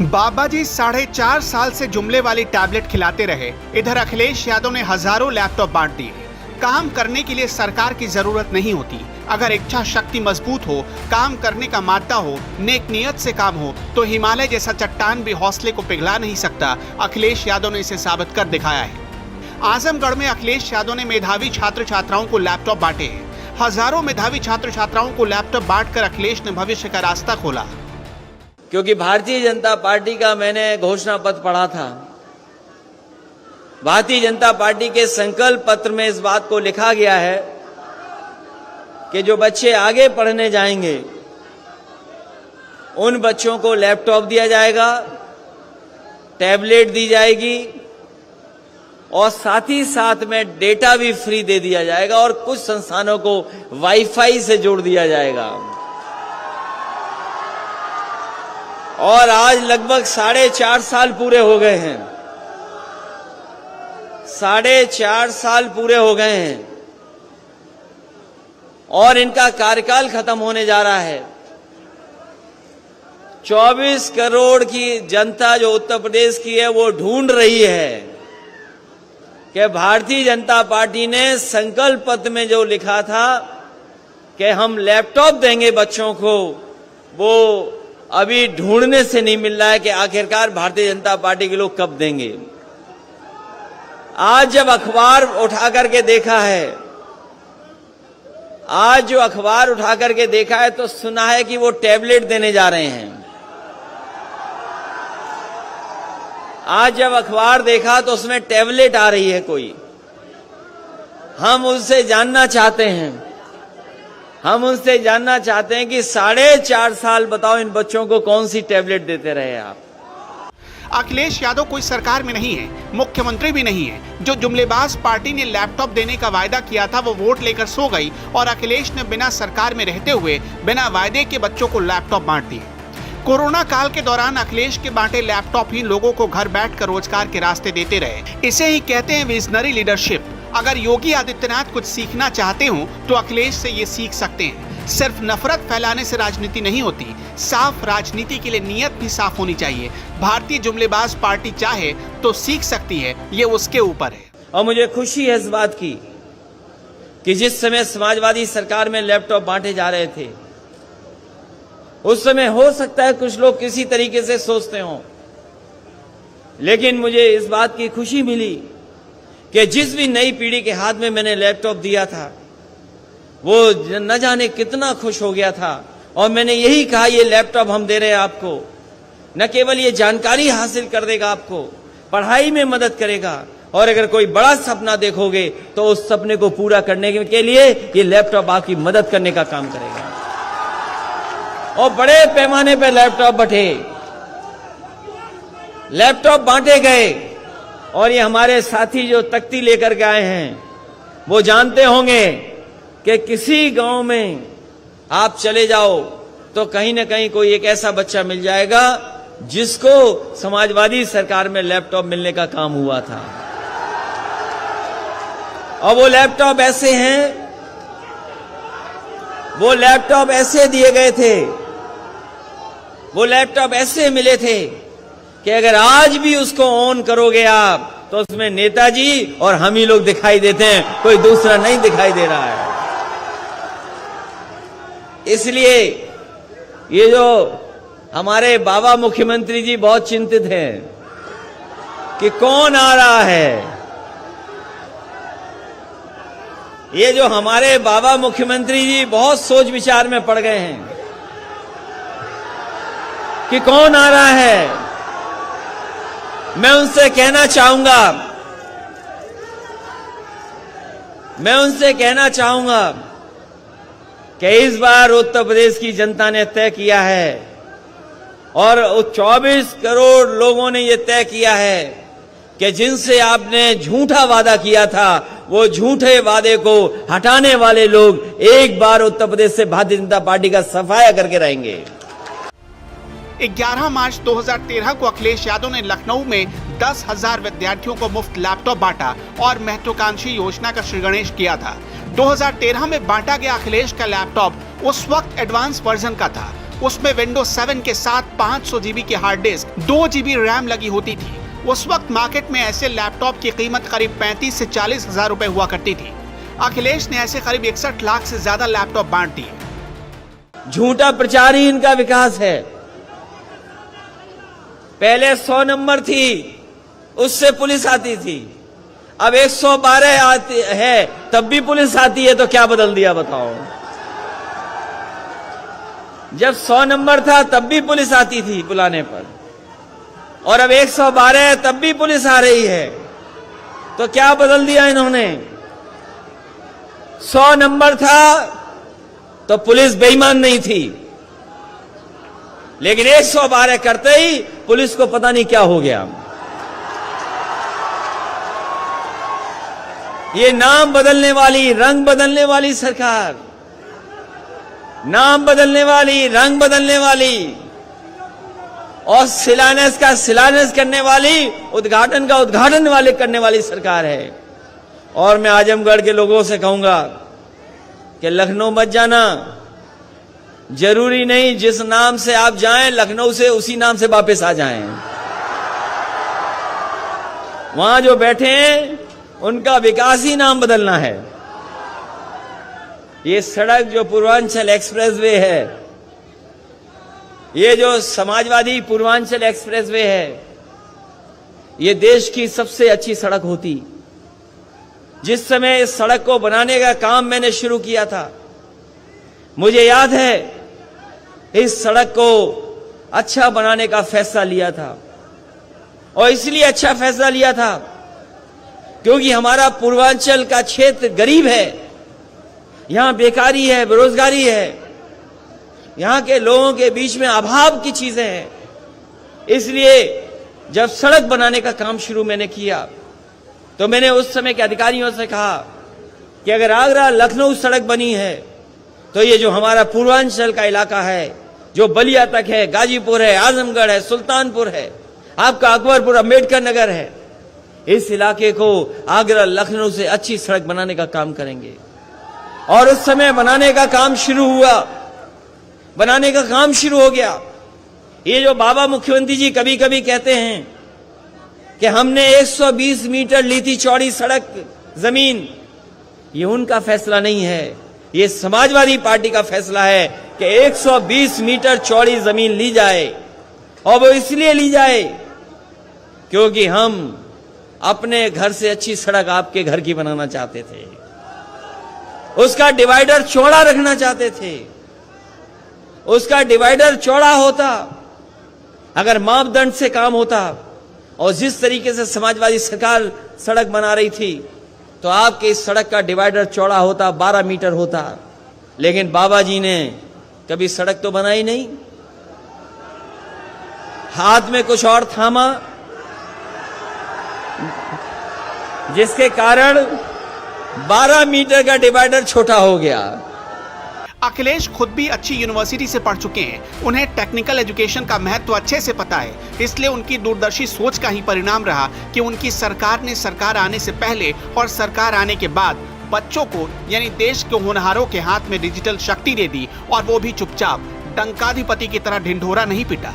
बाबा जी 4.5 साल से जुमले वाली टैबलेट खिलाते रहे। इधर अखिलेश यादव ने हजारों लैपटॉप बांट दिए। काम करने के लिए सरकार की जरूरत नहीं होती। अगर इच्छा शक्ति मजबूत हो, काम करने का मादा हो, नेक नियत से काम हो, तो हिमालय जैसा चट्टान भी हौसले को पिघला नहीं सकता। अखिलेश यादव ने इसे साबित कर दिखाया है। आजमगढ़ में अखिलेश यादव ने मेधावी छात्र छात्राओं को लैपटॉप बांटे हैं। हजारों मेधावी छात्र छात्राओं को लैपटॉप बांटकर अखिलेश ने भविष्य का रास्ता खोला। क्योंकि भारतीय जनता पार्टी का मैंने घोषणा पत्र पढ़ा था। भारतीय जनता पार्टी के संकल्प पत्र में इस बात को लिखा गया है कि जो बच्चे आगे पढ़ने जाएंगे उन बच्चों को लैपटॉप दिया जाएगा, टैबलेट दी जाएगी और साथ ही साथ में डेटा भी फ्री दे दिया जाएगा और कुछ संस्थानों को वाईफाई से जोड़ दिया जाएगा। और आज लगभग 4.5 साल पूरे हो गए हैं। 4.5 साल पूरे हो गए हैं और इनका कार्यकाल खत्म होने जा रहा है। 24 करोड़ की जनता जो उत्तर प्रदेश की है वो ढूंढ रही है कि भारतीय जनता पार्टी ने संकल्प पत्र में जो लिखा था कि हम लैपटॉप देंगे बच्चों को, वो अभी ढूंढने से नहीं मिल रहा है कि आखिरकार भारतीय जनता पार्टी के लोग कब देंगे। आज जब अखबार उठा करके देखा है, आज जो अखबार उठा करके देखा है तो सुना है कि वो टैबलेट देने जा रहे हैं। आज जब अखबार देखा तो उसमें टैबलेट आ रही है कोई। हम उनसे जानना चाहते हैं कि 4.5 साल बताओ इन बच्चों को कौन सी टैबलेट देते रहे आप। अखिलेश यादव कोई सरकार में नहीं है, मुख्यमंत्री भी नहीं है। जो जुमलेबाज पार्टी ने लैपटॉप देने का वायदा किया था वो वोट लेकर सो गई और अखिलेश ने बिना सरकार में रहते हुए बिना वायदे के बच्चों को लैपटॉप बांट दिए। कोरोना काल के दौरान अखिलेश के बांटे लैपटॉप ही लोगों को घर बैठकर रोजगार के रास्ते देते रहे। इसे ही कहते हैं विजनरी लीडरशिप। अगर योगी आदित्यनाथ कुछ सीखना चाहते हो तो अखिलेश से ये सीख सकते हैं। सिर्फ नफरत फैलाने से राजनीति नहीं होती, साफ राजनीति के लिए नियत भी साफ होनी चाहिए। भारतीय जुमलेबाज पार्टी चाहे तो सीख सकती है, ये उसके ऊपर है। और मुझे खुशी है इस बात की कि जिस समय समाजवादी सरकार में लैपटॉप बांटे जा रहे थे उस समय हो सकता है कुछ लोग किसी तरीके से सोचते हों, लेकिन मुझे इस बात की खुशी मिली कि जिस भी नई पीढ़ी के हाथ में मैंने लैपटॉप दिया था वो न जाने कितना खुश हो गया था। और मैंने यही कहा ये लैपटॉप हम दे रहे हैं आपको, न केवल ये जानकारी हासिल कर देगा, आपको पढ़ाई में मदद करेगा और अगर कोई बड़ा सपना देखोगे तो उस सपने को पूरा करने के लिए ये लैपटॉप आपकी मदद करने का काम करेगा। और बड़े पैमाने पर लैपटॉप बांटे गए और ये हमारे साथी जो तख्ती लेकर के आए हैं वो जानते होंगे कि किसी गांव में आप चले जाओ तो कहीं ना कहीं कोई एक ऐसा बच्चा मिल जाएगा जिसको समाजवादी सरकार में लैपटॉप मिलने का काम हुआ था। और वो लैपटॉप ऐसे दिए गए थे, वो लैपटॉप ऐसे मिले थे कि अगर आज भी उसको ऑन करोगे आप तो उसमें नेताजी और हम ही लोग दिखाई देते हैं, कोई दूसरा नहीं दिखाई दे रहा है। इसलिए ये जो हमारे बाबा मुख्यमंत्री जी बहुत चिंतित हैं कि कौन आ रहा है। ये जो हमारे बाबा मुख्यमंत्री जी बहुत सोच विचार में पड़ गए हैं कि कौन आ रहा है। मैं उनसे कहना चाहूंगा कि इस बार उत्तर प्रदेश की जनता ने तय किया है और 24 करोड़ लोगों ने यह तय किया है कि जिनसे आपने झूठा वादा किया था वो झूठे वादे को हटाने वाले लोग एक बार उत्तर प्रदेश से भारतीय जनता पार्टी का सफाया करके रहेंगे। 11 मार्च 2013 को अखिलेश यादव ने लखनऊ में 10,000 विद्यार्थियों को मुफ्त लैपटॉप बांटा और महत्वाकांक्षी योजना का श्रीगणेश किया था। 2013 में बांटा गया अखिलेश का लैपटॉप उस वक्त एडवांस वर्जन का था। उसमें विंडोज 7 के साथ 500 GB की हार्ड डिस्क, 2 GB रैम लगी होती थी। उस वक्त मार्केट में ऐसे लैपटॉप की कीमत करीब 35 से 40 हजार रुपए हुआ करती थी। अखिलेश ने ऐसे करीब 61 लाख से ज्यादा लैपटॉप बांट दिए। झूठा प्रचार ही इनका विकास है। पहले 100 नंबर थी, उससे पुलिस आती थी, अब 112 आती है तब भी पुलिस आती है, तो क्या बदल दिया बताओ। जब 100 नंबर था तब भी पुलिस आती थी बुलाने पर, और अब 112 है तब भी पुलिस आ रही है, तो क्या बदल दिया इन्होंने। 100 नंबर था तो पुलिस बेईमान नहीं थी, लेकिन 112 करते ही पुलिस को पता नहीं क्या हो गया। ये नाम बदलने वाली, रंग बदलने वाली सरकार, नाम बदलने वाली, रंग बदलने वाली, और शिलान्यास का शिलान्यास करने वाली, उद्घाटन का उद्घाटन वाले करने वाली सरकार है। और मैं आजमगढ़ के लोगों से कहूंगा कि लखनऊ मत जाना, जरूरी नहीं जिस नाम से आप जाएं लखनऊ से उसी नाम से वापस आ जाएं। वहां जो बैठे हैं उनका विकास ही नाम बदलना है। ये सड़क जो पूर्वांचल एक्सप्रेसवे है, ये जो समाजवादी पूर्वांचल एक्सप्रेसवे है, ये देश की सबसे अच्छी सड़क होती। जिस समय इस सड़क को बनाने का काम मैंने शुरू किया था, मुझे याद है इस सड़क को अच्छा बनाने का फैसला लिया था, और इसलिए अच्छा फैसला लिया था क्योंकि हमारा पूर्वांचल का क्षेत्र गरीब है, यहां बेकारी है, बेरोजगारी है, यहां के लोगों के बीच में अभाव की चीजें हैं। इसलिए जब सड़क बनाने का काम शुरू मैंने किया तो मैंने उस समय के अधिकारियों से कहा कि अगर आगरा लखनऊ सड़क बनी है तो ये जो हमारा पूर्वांचल का इलाका है, जो बलिया तक है, गाजीपुर है, आजमगढ़ है, सुल्तानपुर है, आपका अकबरपुर, अंबेडकर नगर है, इस इलाके को आगरा लखनऊ से अच्छी सड़क बनाने का काम करेंगे। और उस समय बनाने का काम शुरू हुआ, बनाने का काम शुरू हो गया। ये जो बाबा मुख्यमंत्री जी कभी कभी कहते हैं कि हमने 120 मीटर ली थी चौड़ी सड़क जमीन, ये उनका फैसला नहीं है, ये समाजवादी पार्टी का फैसला है कि 120 मीटर चौड़ी जमीन ली जाए। और वो इसलिए ली जाए क्योंकि हम अपने घर से अच्छी सड़क आपके घर की बनाना चाहते थे, उसका डिवाइडर चौड़ा रखना चाहते थे। उसका डिवाइडर चौड़ा होता, अगर मापदंड से काम होता, और जिस तरीके से समाजवादी सरकार सड़क बना रही थी, तो आपके इस सड़क का डिवाइडर चौड़ा होता, 12 मीटर होता। लेकिन बाबा जी ने कभी सड़क तो बनाई नहीं, हाथ में कुछ और थामा, जिसके कारण 12 मीटर का डिवाइडर छोटा हो गया। अखिलेश खुद भी अच्छी यूनिवर्सिटी से पढ़ चुके हैं, उन्हें टेक्निकल एजुकेशन का महत्व अच्छे से पता है। इसलिए उनकी दूरदर्शी सोच का ही परिणाम रहा कि उनकी सरकार ने सरकार आने से पहले और सरकार आने के बाद बच्चों को यानी देश के होनहारों के हाथ में डिजिटल शक्ति दे दी, और वो भी चुपचाप, डंकाधिपति की तरह ढिंढोरा नहीं पिटा।